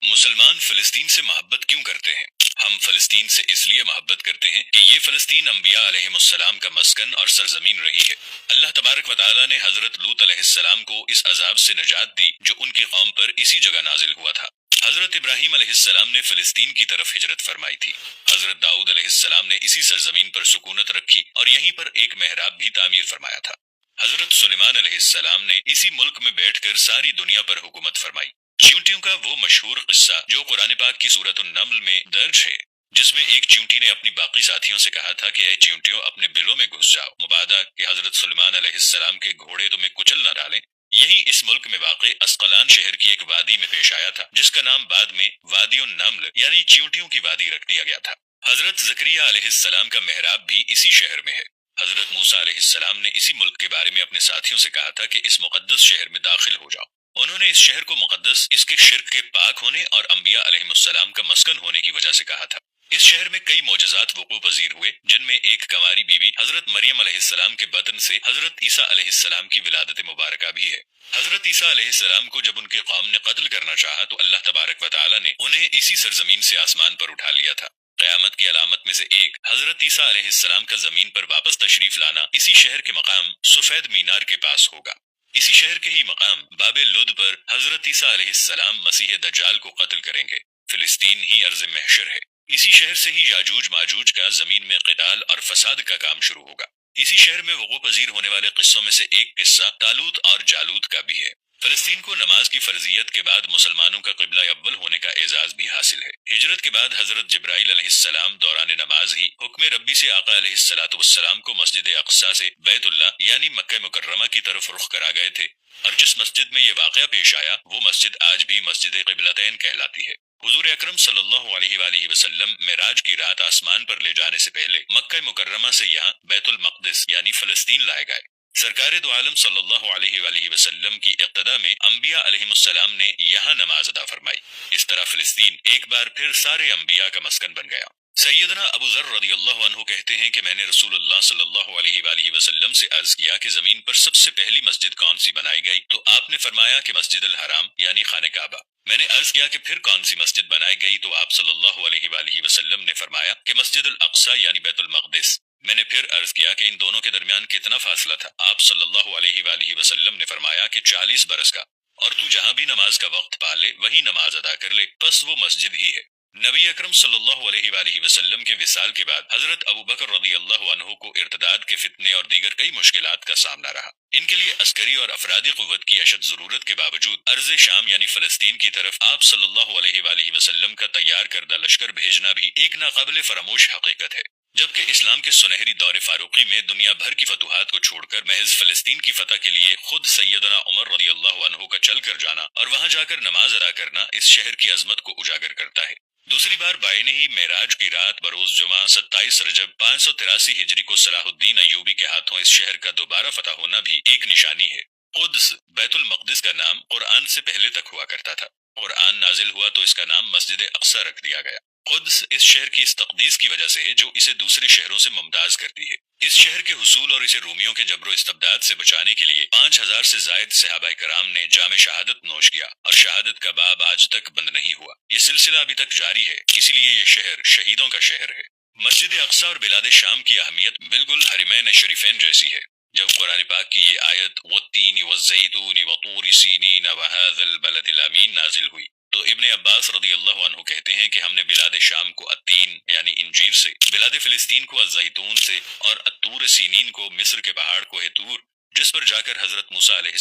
مسلمان فلسطین سے محبت کیوں کرتے ہیں؟ ہم فلسطین سے اس لیے محبت کرتے ہیں کہ یہ فلسطین انبیاء علیہ السلام کا مسکن اور سرزمین رہی ہے۔ اللہ تبارک و تعالیٰ نے حضرت لوط علیہ السلام کو اس عذاب سے نجات دی جو ان کی قوم پر اسی جگہ نازل ہوا تھا۔ حضرت ابراہیم علیہ السلام نے فلسطین کی طرف ہجرت فرمائی تھی۔ حضرت داؤد علیہ السلام نے اسی سرزمین پر سکونت رکھی اور یہیں پر ایک محراب بھی تعمیر فرمایا تھا۔ حضرت سلیمان علیہ السلام نے اسی ملک میں بیٹھ کر ساری دنیا پر حکومت فرمائی۔ چیونٹیوں کا وہ مشہور قصہ جو قرآن پاک کی سورۃ النمل میں درج ہے، جس میں ایک چیونٹی نے اپنی باقی ساتھیوں سے کہا تھا کہ اے چیونٹیوں اپنے بلوں میں گھس جاؤ مبادا کہ حضرت سلیمان علیہ السلام کے گھوڑے تمہیں کچل نہ ڈالیں۔ یہی اس ملک میں واقع اسقلان شہر کی ایک وادی میں پیش آیا تھا جس کا نام بعد میں وادی النمل یعنی چیونٹیوں کی وادی رکھ دیا گیا تھا۔ حضرت زکریا علیہ السلام کا محراب بھی اسی شہر میں ہے۔ حضرت موسیٰ علیہ السلام نے اسی ملک کے بارے میں اپنے ساتھیوں سے کہا تھا کہ اس مقدس شہر میں داخل ہو جاؤ۔ انہوں نے اس شہر کو مقدس اس کے شرک کے پاک ہونے اور انبیاء علیہ السلام کا مسکن ہونے کی وجہ سے کہا تھا۔ اس شہر میں کئی معجزات وقوع پذیر ہوئے جن میں ایک کنواری بی بی حضرت مریم علیہ السلام کے بطن سے حضرت عیسیٰ علیہ السلام کی ولادت مبارکہ بھی ہے۔ حضرت عیسیٰ علیہ السلام کو جب ان کے قوم نے قتل کرنا چاہا تو اللہ تبارک و تعالیٰ نے انہیں اسی سرزمین سے آسمان پر اٹھا لیا تھا۔ قیامت کی علامت میں سے ایک حضرت عیسیٰ علیہ السلام کا زمین پر واپس تشریف لانا اسی شہر کے مقام سفید مینار کے پاس ہوگا۔ اسی شہر کے ہی مقام باب لد پر حضرت عیسیٰ علیہ السلام مسیح دجال کو قتل کریں گے۔ فلسطین ہی ارض محشر ہے۔ اسی شہر سے ہی یاجوج ماجوج کا زمین میں قتال اور فساد کا کام شروع ہوگا۔ اسی شہر میں وقوع پذیر ہونے والے قصوں میں سے ایک قصہ طالوت اور جالوت کا بھی ہے۔ فلسطین کو نماز کی فرضیت کے بعد مسلمانوں کا قبلہ اول ہونے کا اعزاز بھی حاصل ہے۔ ہجرت کے بعد حضرت جبرائیل علیہ السلام دوران نماز ہی حکم ربی سے آقا علیہ السلام کو مسجد اقصی سے بیت اللہ یعنی مکہ مکرمہ کی طرف رخ کرا گئے تھے، اور جس مسجد میں یہ واقعہ پیش آیا وہ مسجد آج بھی مسجد قبلتین کہلاتی ہے۔ حضور اکرم صلی اللہ علیہ وآلہ وسلم معراج کی رات آسمان پر لے جانے سے پہلے مکہ مکرمہ سے یہاں بیت المقدس یعنی فلسطین لائے گئے۔ سرکار دو عالم صلی اللہ علیہ وآلہ وسلم کی اقتدا میں انبیاء علیہ السلام نے یہاں نماز ادا فرمائی۔ اس طرح فلسطین ایک بار پھر سارے انبیاء کا مسکن بن گیا۔ سیدنا ابو ذر رضی اللہ عنہ کہتے ہیں کہ میں نے رسول اللہ صلی اللہ علیہ وآلہ وسلم سے عرض کیا کہ زمین پر سب سے پہلی مسجد کون سی بنائی گئی؟ تو آپ نے فرمایا کہ مسجد الحرام یعنی خانہ کعبہ۔ میں نے عرض کیا کہ پھر کون سی مسجد بنائی گئی؟ تو آپ صلی اللہ علیہ وآلہ وسلم نے فرمایا کہ مسجد الاقصی یعنی بیت المقدس۔ میں نے پھر عرض کیا کہ ان دونوں کے درمیان کتنا فاصلہ تھا؟ آپ صلی اللہ علیہ وآلہ وسلم نے فرمایا کہ 40 برس کا، اور تو جہاں بھی نماز کا وقت پا لے وہی نماز ادا کر لے، بس وہ مسجد ہی ہے۔ نبی اکرم صلی اللہ علیہ وآلہ وسلم کے وصال کے بعد حضرت ابو بکر رضی اللہ عنہ کو ارتداد کے فتنے اور دیگر کئی مشکلات کا سامنا رہا۔ ان کے لیے عسکری اور افرادی قوت کی اشد ضرورت کے باوجود ارض شام یعنی فلسطین کی طرف آپ صلی اللہ علیہ وآلہ وسلم کا تیار کردہ لشکر بھیجنا بھی ایک ناقابل فراموش حقیقت ہے۔ جبکہ اسلام کے سنہری دور فاروقی میں دنیا بھر کی فتوحات کو چھوڑ کر محض فلسطین کی فتح کے لیے خود سیدنا عمر رضی اللہ عنہ کا چل کر جانا اور وہاں جا کر نماز ادا کرنا اس شہر کی عظمت کو اجاگر کرتا ہے۔ دوسری بار بائنے ہی معراج کی رات بروز جمعہ 27 رجب 583 ہجری کو صلاح الدین ایوبی کے ہاتھوں اس شہر کا دوبارہ فتح ہونا بھی ایک نشانی ہے۔ قدس بیت المقدس کا نام قرآن سے پہلے تک ہوا کرتا تھا۔ قرآن نازل ہوا تو اس کا نام مسجد اقصی رکھ دیا گیا۔ قدس اس شہر کی اس تقدیس کی وجہ سے ہے جو اسے دوسرے شہروں سے ممتاز کرتی ہے۔ اس شہر کے حصول اور اسے رومیوں کے جبر و استبداد سے بچانے کے لیے 5000 سے زائد صحابہ کرام نے جام شہادت نوش کیا، اور شہادت کا باب آج تک بند نہیں ہوا۔ یہ سلسلہ ابھی تک جاری ہے، اسی لیے یہ شہر شہیدوں کا شہر ہے۔ مسجد اقصی اور بلاد شام کی اہمیت بالکل حرمین شریفین جیسی ہے۔ جب قرآن پاک کی یہ آیت والتین والزیتون وطور سینین وہذا البلد الامین نازل ہوئی تو ابن عباس رضی اللہ عنہ کہتے ہیں کہ ہم نے بلاد شام کو التین یعنی انجیر سے، بلاد فلسطین کو الزیتون سے، اور الطور سینین کو مصر کے پہاڑ کوہ طور جس پر جا کر حضرت موسیٰ علیہ